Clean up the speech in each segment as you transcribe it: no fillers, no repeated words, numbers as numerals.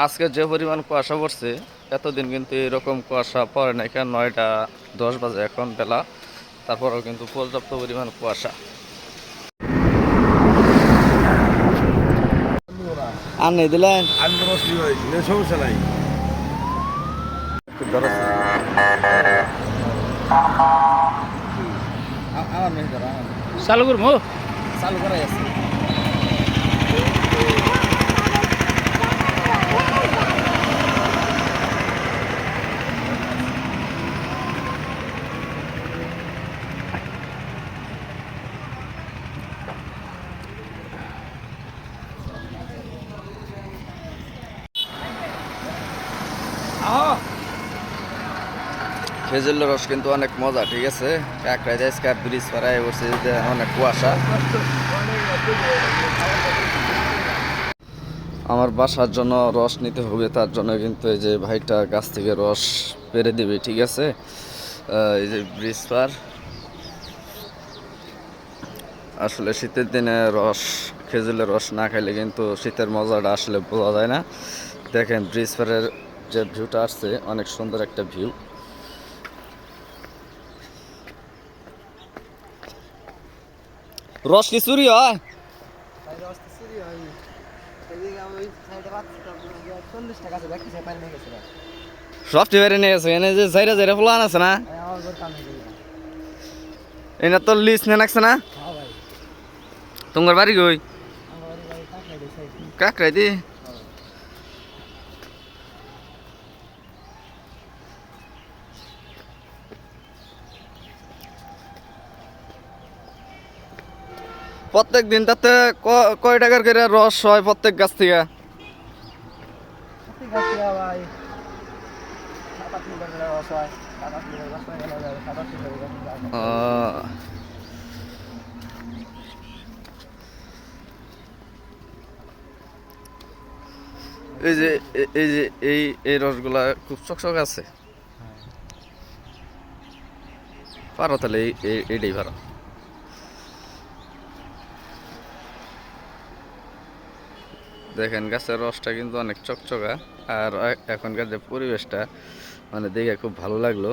আজকে যে পরিমাণ কুয়াশা পড়ছে এতদিন কিন্তু এরকম কুয়াশা পড়ে নাই, কেন 9টা 10 বাজে এখন বেলা, তারপরেও কিন্তু পর্যাপ্ত পরিমাণ কুয়াশা। আর নেই দিলেন সমস্যা নাই। চালু করবো, চালু করাই আছে। খেজুরের রস কিন্তু অনেক মজা, ঠিক আছে। কাকড়াই দেয় ব্রিজ পাড়ায় বসে অনেক কুয়াশা। আমার বাসার জন্য রস নিতে হবে, তার জন্য কিন্তু এই যে ভাইটা গাছ থেকে রস পেরে দিবে, ঠিক আছে। এই যে ব্রিজ পার, আসলে শীতের দিনে খেজুরের রস না খাইলে কিন্তু শীতের মজাটা আসলে বোঝা যায় না। দেখেন ব্রিজ পারের যে ভিউটা আসছে, অনেক সুন্দর একটা ভিউ। রস কি চুরি হয়? সবটি বেড়ে নিয়ে গেছে, এনে যে জাইরা জাইরা ফুলান আছে না, এনে তো লিস্ট নিয়ে রাখছে না। তোমার বাড়ি কই? কাকরাই দি। প্রত্যেক দিন তাতে কয় টাকার করে রস হয় প্রত্যেক গাছ থেকে? এই যে এই যে এই রসগুলা খুব চকচক আছে। পারো তাহলে এইটাই পারো। দেখেন গাছের রসটা কিন্তু অনেক চকচকা, আর এখনকার যে পরিবেশটা মানে দেখে খুব ভালো লাগলো।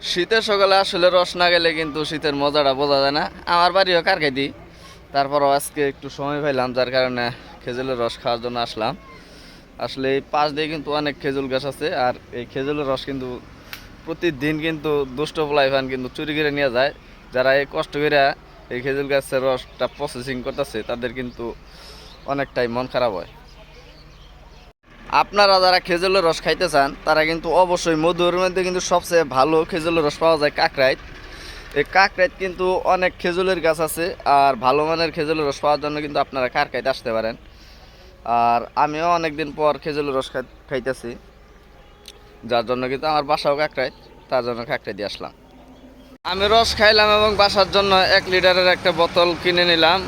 শীতের সকালে আসলে রস না গেলে কিন্তু শীতের মজাটা বোঝা যায় না। আমার বাড়িও কারখাইদি, তারপরও আজকে একটু সময় পাইলাম, যার কারণে খেজুরের রস খাওয়ার জন্য আসলাম। আসলে এই পাশ দিয়ে কিন্তু অনেক খেজুর গাছ আছে, আর এই খেজুরের রস কিন্তু প্রতিদিন কিন্তু দুষ্ট পোলাইফান কিন্তু চুরি করে নিয়ে যায়। যারা এই কষ্ট করে এই খেজুর গাছের রসটা প্রসেসিং করতেছে, তাদের কিন্তু অনেকটাই মন খারাপ হয়। আপনারা যারা খেজুরের রস খাইতে চান, তারা কিন্তু অবশ্যই মধুর মধ্যে কিন্তু সবচেয়ে ভালো খেজুরের রস পাওয়া যায় কাকরাইত। এই কাকরাইত কিন্তু অনেক খেজুরের গাছ আছে, আর ভালো মানের খেজুরের রস পাওয়ার জন্য কিন্তু আপনারা কাকরাইত আসতে পারেন। আর আমিও অনেকদিন পর খেজুরের রস খাইতেছি, যার জন্য কিন্তু আমার বাসাও কাকরাইত, তার জন্য কাকরাই দিয়ে আসলাম। আমি রস খাইলাম এবং বাসার জন্য 1 লিটারের একটা বোতল কিনে নিলাম।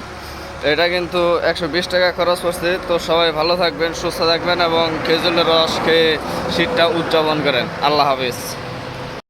এটা কিন্তু 120 টাকা খরচ করছে। তো সবাই ভালো থাকবেন, সুস্থ থাকবেন এবং খেজুরের রস খেয়ে শীতটা উদযাপন করেন। আল্লাহ হাফিজ।